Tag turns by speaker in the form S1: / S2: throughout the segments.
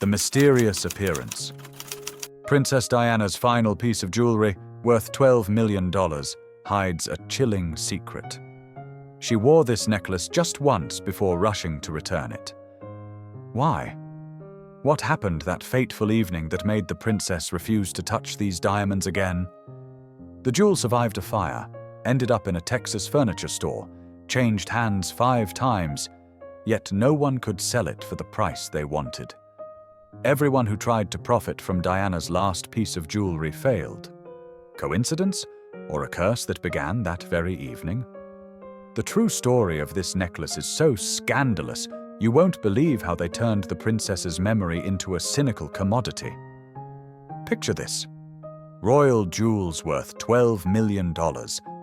S1: The mysterious appearance. Princess Diana's final piece of jewelry, worth $12 million, hides a chilling secret. She wore this necklace just once before rushing to return it. Why? What happened that fateful evening that made the princess refuse to touch these diamonds again? The jewel survived a fire, ended up in a Texas furniture store, changed hands 5 times, yet no one could sell it for the price they wanted. Everyone who tried to profit from Diana's last piece of jewelry failed. Coincidence, or a curse that began that very evening? The true story of this necklace is so scandalous, you won't believe how they turned the princess's memory into a cynical commodity. Picture this. Royal jewels worth $12 million,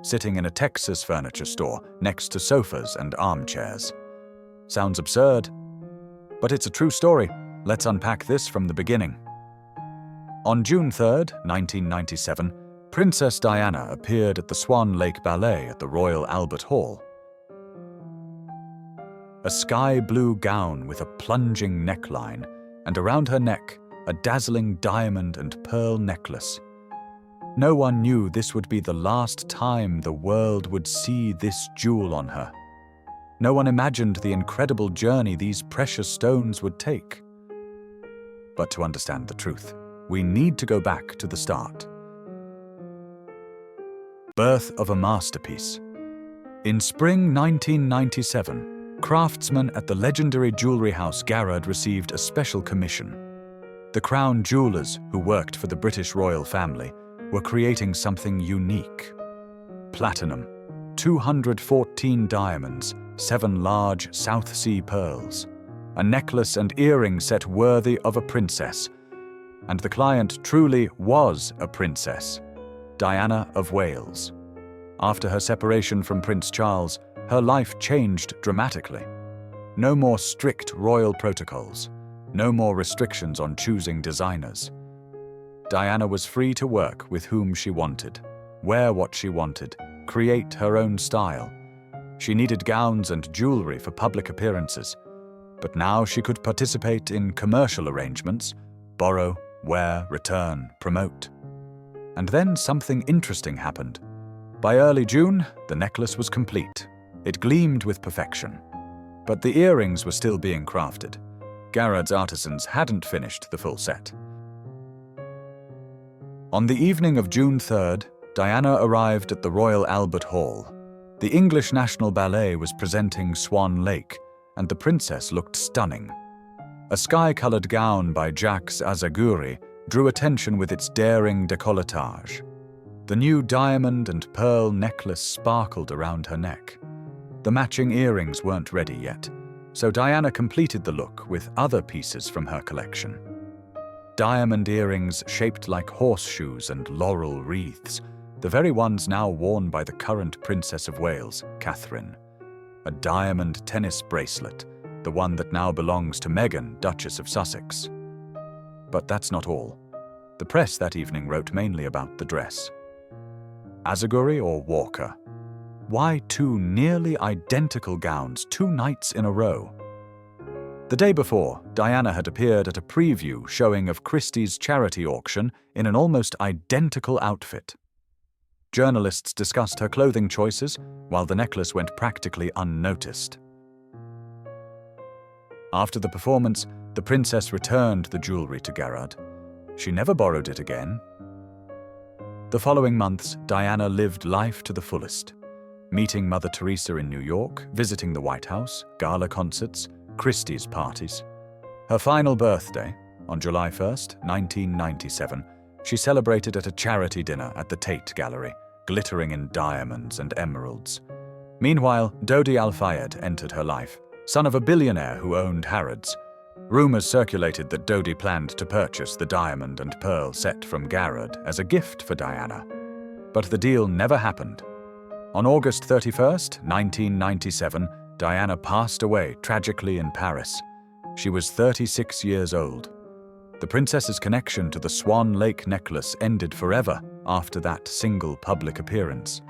S1: sitting in a Texas furniture store next to sofas and armchairs. Sounds absurd, but it's a true story. Let's unpack this from the beginning. On June 3, 1997, Princess Diana appeared at the Swan Lake Ballet at the Royal Albert Hall. A sky blue gown with a plunging neckline, and around her neck, a dazzling diamond and pearl necklace. No one knew this would be the last time the world would see this jewel on her. No one imagined the incredible journey these precious stones would take. But to understand the truth, we need to go back to the start. Birth of a masterpiece. In spring 1997, craftsmen at the legendary jewelry house Garrard received a special commission. The Crown Jewelers, who worked for the British royal family, were creating something unique. Platinum, 214 diamonds, 7 large South Sea pearls, a necklace and earring set worthy of a princess. And the client truly was a princess, Diana of Wales. After her separation from Prince Charles, her life changed dramatically. No more strict royal protocols, no more restrictions on choosing designers. Diana was free to work with whom she wanted, wear what she wanted, create her own style. She needed gowns and jewelry for public appearances, but now she could participate in commercial arrangements, borrow, wear, return, promote. And then something interesting happened. By early June, the necklace was complete. It gleamed with perfection. But the earrings were still being crafted. Garrard's artisans hadn't finished the full set. On the evening of June 3rd, Diana arrived at the Royal Albert Hall. The English National Ballet was presenting Swan Lake, and the princess looked stunning. A sky-colored gown by Jacques Azaguri drew attention with its daring décolletage. The new diamond and pearl necklace sparkled around her neck. The matching earrings weren't ready yet, so Diana completed the look with other pieces from her collection. Diamond earrings shaped like horseshoes and laurel wreaths, the very ones now worn by the current Princess of Wales, Catherine. A diamond tennis bracelet, the one that now belongs to Meghan, Duchess of Sussex. But that's not all. The press that evening wrote mainly about the dress. Azaguri or Walker? Why 2 nearly identical gowns 2 nights in a row? The day before, Diana had appeared at a preview showing of Christie's charity auction in an almost identical outfit. Journalists discussed her clothing choices, while the necklace went practically unnoticed. After the performance, the princess returned the jewelry to Garrard. She never borrowed it again. The following months, Diana lived life to the fullest, meeting Mother Teresa in New York, visiting the White House, gala concerts, Christie's parties. Her final birthday, on July 1st, 1997, she celebrated at a charity dinner at the Tate Gallery, glittering in diamonds and emeralds. Meanwhile, Dodi Al-Fayed entered her life, son of a billionaire who owned Harrods. Rumors circulated that Dodi planned to purchase the diamond and pearl set from Garrard as a gift for Diana. But the deal never happened. On August 31st, 1997, Diana passed away tragically in Paris. She was 36 years old. The princess's connection to the Swan Lake necklace ended forever after that single public appearance,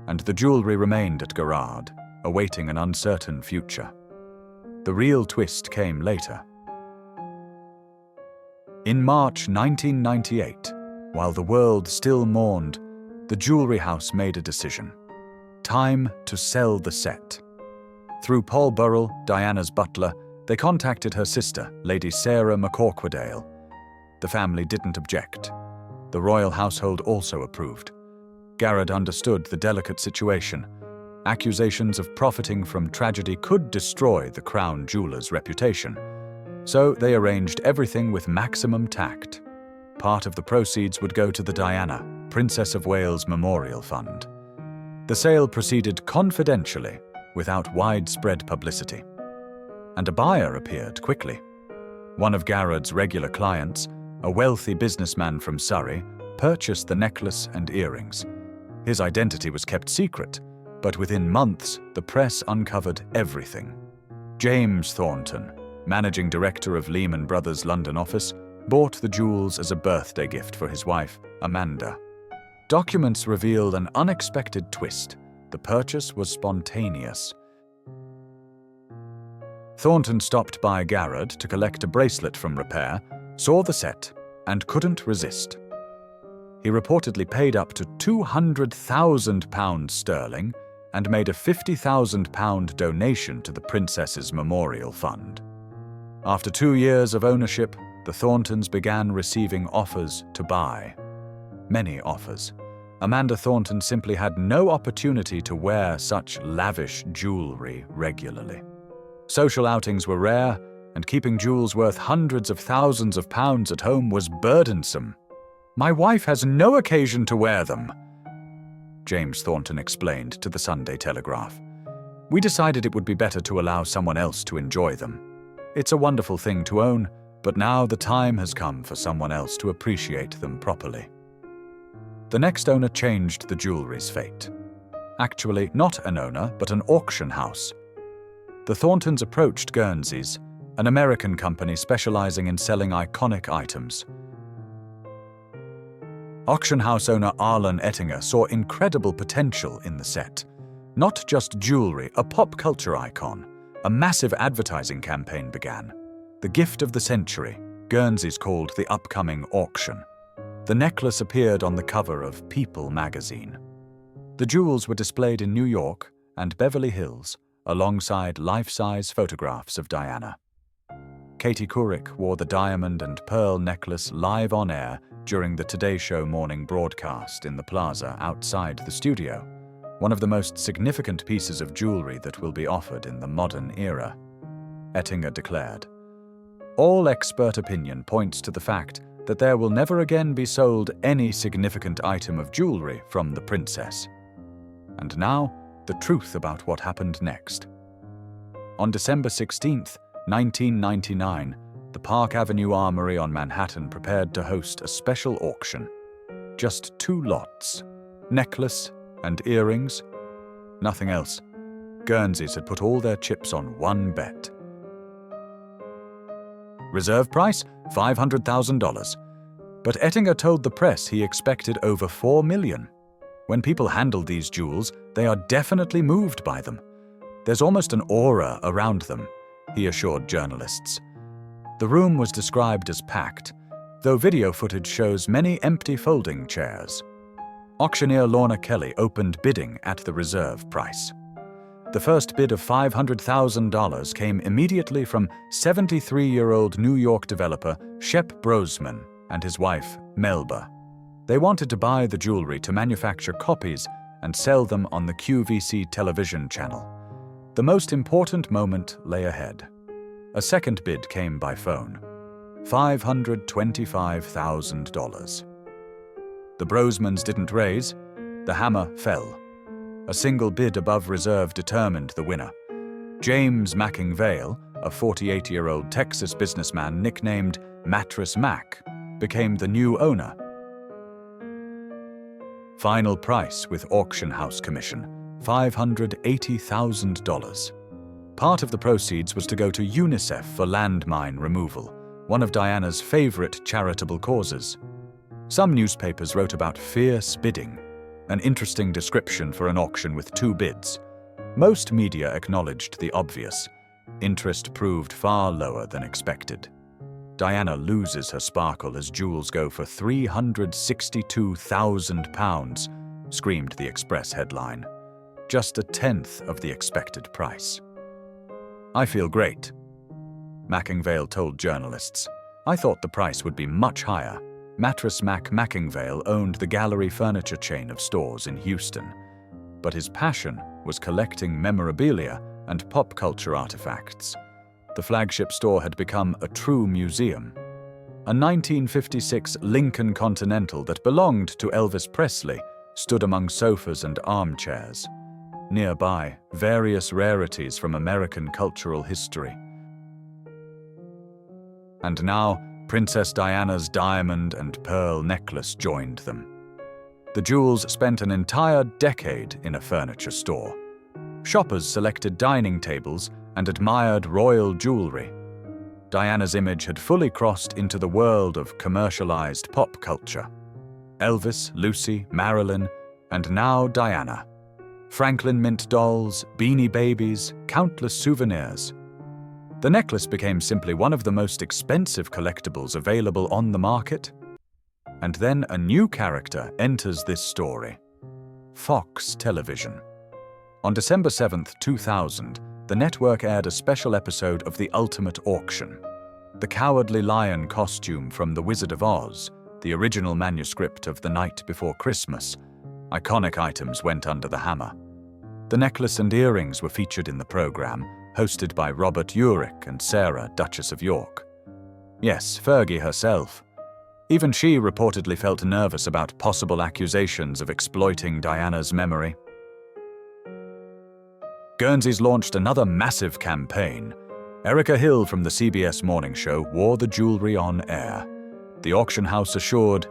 S1: and the jewelry remained at Garrard, awaiting an uncertain future. The real twist came later. In March 1998, while the world still mourned, the jewelry house made a decision. Time to sell the set. Through Paul Burrell, Diana's butler, they contacted her sister, Lady Sarah McCorquodale. The family didn't object. The royal household also approved. Garrard understood the delicate situation. Accusations of profiting from tragedy could destroy the Crown Jewelers' reputation. So they arranged everything with maximum tact. Part of the proceeds would go to the Diana, Princess of Wales Memorial Fund. The sale proceeded confidentially, without widespread publicity. And a buyer appeared quickly. One of Garrard's regular clients, a wealthy businessman from Surrey, purchased the necklace and earrings. His identity was kept secret, but within months, the press uncovered everything. James Thornton, managing director of Lehman Brothers' London office, bought the jewels as a birthday gift for his wife, Amanda. Documents revealed an unexpected twist. The purchase was spontaneous. Thornton stopped by Garrard to collect a bracelet from repair, saw the set, and couldn't resist. He reportedly paid up to £200,000 sterling and made a £50,000 donation to the Princess's Memorial Fund. After 2 years of ownership, the Thorntons began receiving offers to buy. Many offers. Amanda Thornton simply had no opportunity to wear such lavish jewelry regularly. Social outings were rare, and keeping jewels worth hundreds of thousands of pounds at home was burdensome. "My wife has no occasion to wear them," James Thornton explained to the Sunday Telegraph. "We decided it would be better to allow someone else to enjoy them. It's a wonderful thing to own, but now the time has come for someone else to appreciate them properly." The next owner changed the jewelry's fate. Actually, not an owner, but an auction house. The Thorntons approached Guernsey's, an American company specializing in selling iconic items. Auction house owner Arlen Ettinger saw incredible potential in the set. Not just jewelry, a pop culture icon. A massive advertising campaign began. The gift of the century, Guernsey's called the upcoming auction. The necklace appeared on the cover of People magazine. The jewels were displayed in New York and Beverly Hills, alongside life-size photographs of Diana. Katie Couric wore the diamond and pearl necklace live on air during the Today Show morning broadcast in the plaza outside the studio, one of the most significant pieces of jewelry that will be offered in the modern era. Ettinger declared, "All expert opinion points to the fact that there will never again be sold any significant item of jewelry from the princess." And now, the truth about what happened next. On December 16, 1999, the Park Avenue Armory on Manhattan prepared to host a special auction. Just 2 lots, necklace and earrings, nothing else. Guernsey's had put all their chips on one bet. Reserve price, $500,000. But Ettinger told the press he expected over $4 million. When people handle these jewels, they are definitely moved by them. There's almost an aura around them, he assured journalists. The room was described as packed, though video footage shows many empty folding chairs. Auctioneer Lorna Kelly opened bidding at the reserve price. The first bid of $500,000 came immediately from 73-year-old New York developer Shep Brosman and his wife, Melba. They wanted to buy the jewelry to manufacture copies and sell them on the QVC television channel. The most important moment lay ahead. A second bid came by phone, $525,000. The Brosmans didn't raise, the hammer fell. A single bid above reserve determined the winner. James Mackingvale, a 48-year-old Texas businessman nicknamed Mattress Mac, became the new owner. Final price with auction house commission, $580,000. Part of the proceeds was to go to UNICEF for landmine removal, one of Diana's favorite charitable causes. Some newspapers wrote about fierce bidding, an interesting description for an auction with 2 bids. Most media acknowledged the obvious. Interest proved far lower than expected. Diana loses her sparkle as jewels go for £362,000, screamed the Express headline. Just a tenth of the expected price. "I feel great," Mackingvale told journalists. "I thought the price would be much higher." Mattress Mac Mackingvale owned the Gallery furniture chain of stores in Houston, but his passion was collecting memorabilia and pop culture artifacts. The flagship store had become a true museum. A 1956 Lincoln Continental that belonged to Elvis Presley stood among sofas and armchairs. Nearby, various rarities from American cultural history. And now, Princess Diana's diamond and pearl necklace joined them. The jewels spent an entire decade in a furniture store. Shoppers selected dining tables and admired royal jewelry. Diana's image had fully crossed into the world of commercialized pop culture. Elvis, Lucy, Marilyn, and now Diana. Franklin Mint dolls, Beanie Babies, countless souvenirs. The necklace became simply one of the most expensive collectibles available on the market. And then a new character enters this story: Fox Television. On December 7, 2000, the network aired a special episode of The Ultimate Auction. The Cowardly Lion costume from The Wizard of Oz, the original manuscript of The Night Before Christmas, iconic items went under the hammer. The necklace and earrings were featured in the program, hosted by Robert Urich and Sarah, Duchess of York. Yes, Fergie herself. Even she reportedly felt nervous about possible accusations of exploiting Diana's memory. Guernsey's launched another massive campaign. Erica Hill from the CBS Morning Show wore the jewelry on air. The auction house assured,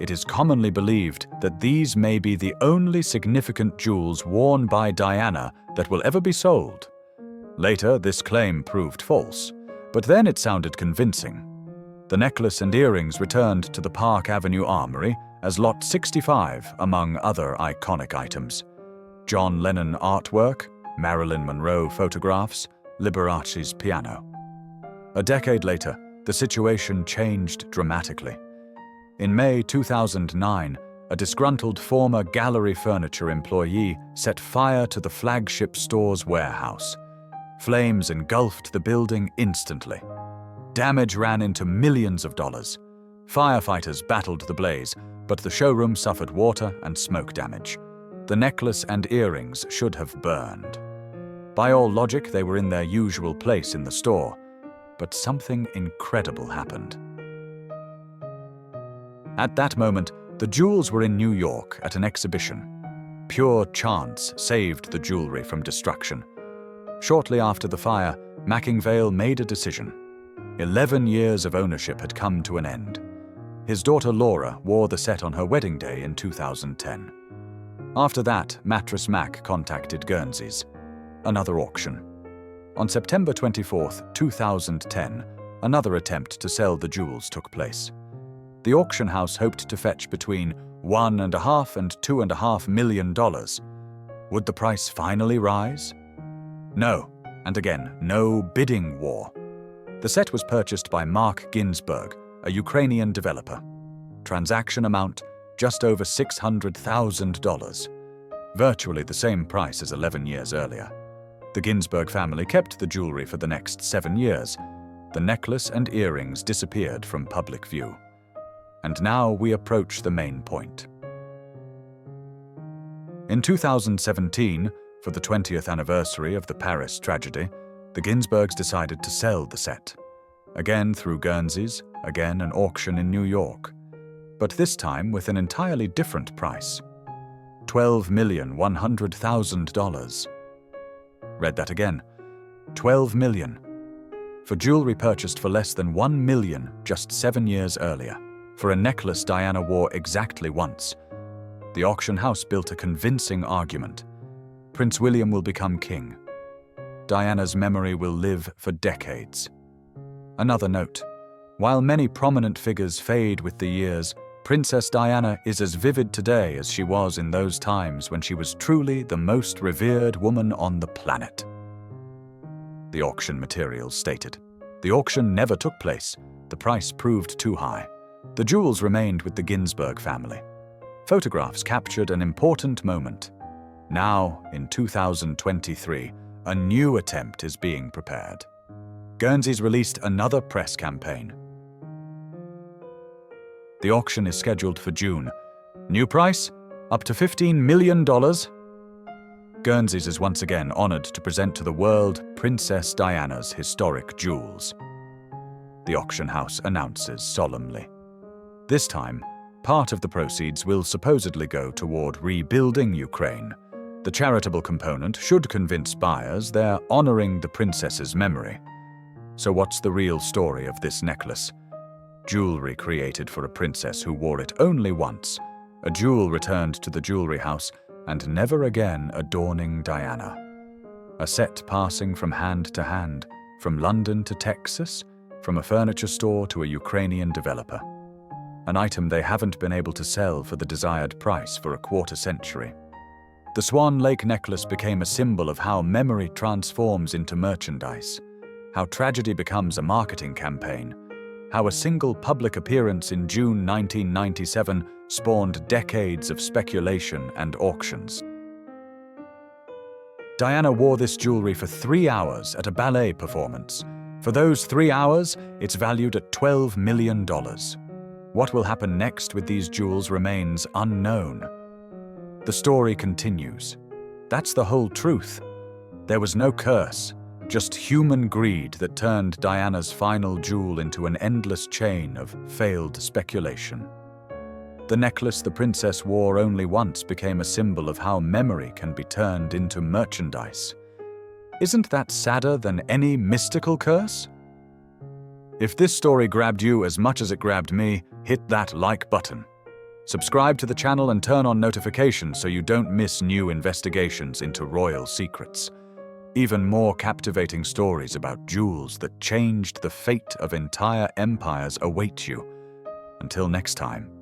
S1: "It is commonly believed that these may be the only significant jewels worn by Diana that will ever be sold." Later, this claim proved false, but then it sounded convincing. The necklace and earrings returned to the Park Avenue Armory as Lot 65, among other iconic items. John Lennon artwork, Marilyn Monroe photographs, Liberace's piano. A decade later, the situation changed dramatically. In May 2009, a disgruntled former Gallery furniture employee set fire to the flagship store's warehouse. Flames engulfed the building instantly. Damage ran into millions of dollars. Firefighters battled the blaze, but the showroom suffered water and smoke damage. The necklace and earrings should have burned. By all logic, they were in their usual place in the store, but something incredible happened. At that moment, the jewels were in New York at an exhibition. Pure chance saved the jewelry from destruction. Shortly after the fire, Mackingvale made a decision. 11 years of ownership had come to an end. His daughter Laura wore the set on her wedding day in 2010. After that, Mattress Mac contacted Guernsey's. Another auction. On September 24, 2010, another attempt to sell the jewels took place. The auction house hoped to fetch between $1.5 and $2.5 million. Would the price finally rise? No, and again, no bidding war. The set was purchased by Mark Ginsburg, a Ukrainian developer. Transaction amount, just over $600,000. Virtually the same price as 11 years earlier. The Ginsburg family kept the jewelry for the next 7 years. The necklace and earrings disappeared from public view. And now we approach the main point. In 2017, for the 20th anniversary of the Paris tragedy, the Ginsburgs decided to sell the set. Again through Guernsey's, again an auction in New York. But this time with an entirely different price. $12,100,000. Read that again. $12 million. For jewelry purchased for less than $1 million just 7 years earlier. For a necklace Diana wore exactly once. The auction house built a convincing argument. Prince William will become king. Diana's memory will live for decades. Another note. While many prominent figures fade with the years, Princess Diana is as vivid today as she was in those times when she was truly the most revered woman on the planet. The auction materials stated. The auction never took place. The price proved too high. The jewels remained with the Ginsburg family. Photographs captured an important moment. Now, in 2023, a new attempt is being prepared. Guernsey's released another press campaign. The auction is scheduled for June. New price? Up to $15 million. Guernsey's is once again honored to present to the world Princess Diana's historic jewels. The auction house announces solemnly. This time, part of the proceeds will supposedly go toward rebuilding Ukraine. The charitable component should convince buyers they're honoring the princess's memory. So what's the real story of this necklace? Jewelry created for a princess who wore it only once, a jewel returned to the jewelry house and never again adorning Diana. A set passing from hand to hand, from London to Texas, from a furniture store to a Ukrainian developer. An item they haven't been able to sell for the desired price for a quarter century. The Swan Lake necklace became a symbol of how memory transforms into merchandise, how tragedy becomes a marketing campaign, how a single public appearance in June 1997 spawned decades of speculation and auctions. Diana wore this jewelry for 3 hours at a ballet performance. For those 3 hours, it's valued at $12 million. What will happen next with these jewels remains unknown. The story continues. That's the whole truth. There was no curse, just human greed that turned Diana's final jewel into an endless chain of failed speculation. The necklace the princess wore only once became a symbol of how memory can be turned into merchandise. Isn't that sadder than any mystical curse? If this story grabbed you as much as it grabbed me, hit that like button. Subscribe to the channel and turn on notifications so you don't miss new investigations into royal secrets. Even more captivating stories about jewels that changed the fate of entire empires await you. Until next time.